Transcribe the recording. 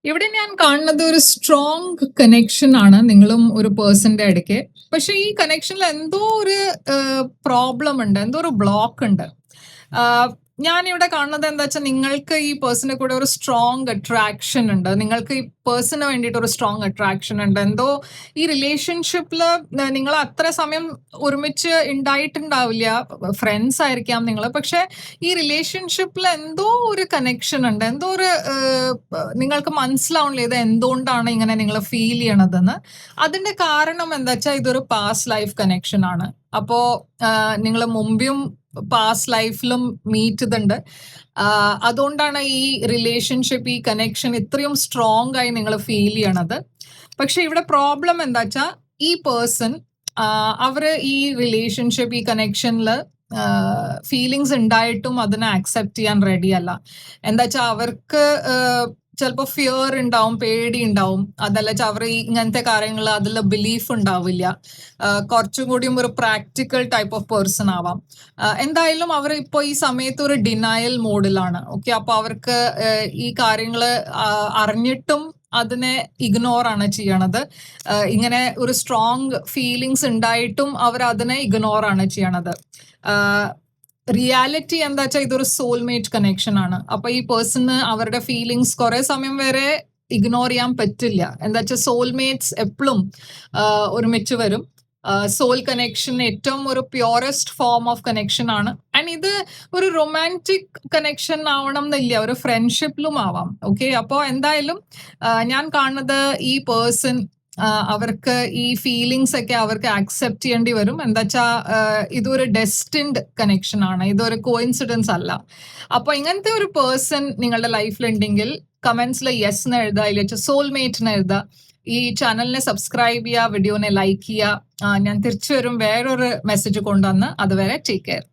ഇവിടെ ഞാൻ കാണുന്നത് ഒരു സ്ട്രോങ് കണക്ഷൻ ആണ് നിങ്ങളും ഒരു പേഴ്സന്റെ ഇടയ്ക്ക്. പക്ഷെ ഈ കണക്ഷനിൽ എന്തോ ഒരു പ്രോബ്ലം ഉണ്ട്, എന്തോ ഒരു ബ്ലോക്ക് ഉണ്ട്. ആഹ് ഞാനിവിടെ കാണുന്നത് എന്താ വെച്ചാൽ നിങ്ങൾക്ക് ഈ പേഴ്സന്റെ കൂടെ ഒരു സ്ട്രോങ് അട്രാക്ഷൻ ഉണ്ട്. നിങ്ങൾക്ക് ഈ പേഴ്സണ് വേണ്ടിയിട്ട് ഒരു സ്ട്രോങ് അട്രാക്ഷൻ ഉണ്ട്. എന്തോ ഈ റിലേഷൻഷിപ്പിൽ നിങ്ങൾ അത്ര സമയം ഒരുമിച്ച് ഉണ്ടായിട്ടുണ്ടാവില്ല. ഫ്രണ്ട്സ് ആയിരിക്കാം നിങ്ങൾ. പക്ഷെ ഈ റിലേഷൻഷിപ്പിൽ എന്തോ ഒരു കണക്ഷൻ ഉണ്ട്. എന്തോ ഒരു നിങ്ങൾക്ക് മനസ്സിലാവണില്ല ഇത് എന്തുകൊണ്ടാണ് ഇങ്ങനെ നിങ്ങൾ ഫീൽ ചെയ്യണതെന്ന്. അതിന്റെ കാരണം എന്താ വെച്ചാൽ ഇതൊരു പാസ്റ്റ് ലൈഫ് കണക്ഷൻ ആണ്. അപ്പോ നിങ്ങൾ മുമ്പും പാസ്റ്റ് ലൈഫിലും മീറ്റ് ചെയ്തിട്ടുണ്ട്. അതുകൊണ്ടാണ് ഈ റിലേഷൻഷിപ്പ്, ഈ കണക്ഷൻ ഇത്രയും സ്ട്രോങ് ആയി നിങ്ങൾ ഫീൽ ചെയ്യണത്. പക്ഷെ ഇവിടെ പ്രോബ്ലം എന്താ വെച്ചാൽ ഈ പേഴ്സൺ അവര് ഈ റിലേഷൻഷിപ്പ്, ഈ കണക്ഷനിൽ ഫീലിങ്സ് ഉണ്ടായിട്ടും അതിനെ ആക്സെപ്റ്റ് ചെയ്യാൻ റെഡി അല്ല. എന്താ വെച്ചാൽ അവർക്ക് ചിലപ്പോൾ ഫിയർ ഉണ്ടാവും, പേടി ഉണ്ടാവും. അതല്ല വെച്ചാൽ അവർ ഇങ്ങനത്തെ കാര്യങ്ങൾ അതിൽ ബിലീഫ് ഉണ്ടാവില്ല. കുറച്ചും കൂടിയും ഒരു പ്രാക്ടിക്കൽ ടൈപ്പ് ഓഫ് പേഴ്സൺ ആവാം. എന്തായാലും അവർ ഇപ്പോൾ ഈ സമയത്ത് ഒരു ഡിനയൽ മോഡിലാണ്. ഓക്കെ, അപ്പൊ അവർക്ക് ഈ കാര്യങ്ങൾ അറിഞ്ഞിട്ടും അതിനെ ഇഗ്നോർ ആണ് ചെയ്യണത്. ഇങ്ങനെ ഒരു സ്ട്രോങ് ഫീലിങ്സ് ഉണ്ടായിട്ടും അവർ അതിനെ ഇഗ്നോർ ആണ് ചെയ്യണത്. റിയാലിറ്റി എന്താ വെച്ചാൽ ഇതൊരു സോൾമേറ്റ് കണക്ഷൻ ആണ്. അപ്പൊ ഈ പേഴ്സണ് അവരുടെ ഫീലിങ്സ് കുറെ സമയം വരെ ഇഗ്നോർ ചെയ്യാൻ പറ്റില്ല. എന്താ വെച്ചാൽ സോൾമേറ്റ്സ് എപ്പോഴും ഒരുമിച്ച് വരും. സോൾ കണക്ഷൻ ഏറ്റവും ഒരു പ്യോറസ്റ്റ് ഫോം ഓഫ് കണക്ഷൻ ആണ്. ആൻഡ് ഇത് ഒരു റൊമാൻറ്റിക് കണക്ഷൻ ആവണം എന്നില്ല, ഒരു ഫ്രണ്ട്ഷിപ്പിലും ആവാം. ഓക്കെ, അപ്പോൾ എന്തായാലും ഞാൻ കാണുന്നത് ഈ പേഴ്സൺ അവർക്ക് ഈ ഫീലിങ്സ് ഒക്കെ അവർക്ക് ആക്സെപ്റ്റ് ചെയ്യേണ്ടി വരും. എന്താ വെച്ചാൽ ഇതൊരു ഡെസ്റ്റിൻഡ് കണക്ഷൻ ആണ്, ഇതൊരു കോയിൻസിഡൻസ് അല്ല. അപ്പൊ ഇങ്ങനത്തെ ഒരു പേഴ്സൺ നിങ്ങളുടെ ലൈഫിൽ ഉണ്ടെങ്കിൽ കമന്റ്സിൽ യെസ് എന്ന് എഴുതുക, ഇല്ല സോൾമേറ്റിന് എഴുതുക. ഈ ചാനലിനെ സബ്സ്ക്രൈബ് ചെയ്യുക, വീഡിയോനെ ലൈക്ക് ചെയ്യുക. ഞാൻ തിരിച്ചു വരും വേറൊരു മെസ്സേജ് കൊണ്ടുവന്ന്. അതുവരെ ടേക്ക് കെയർ.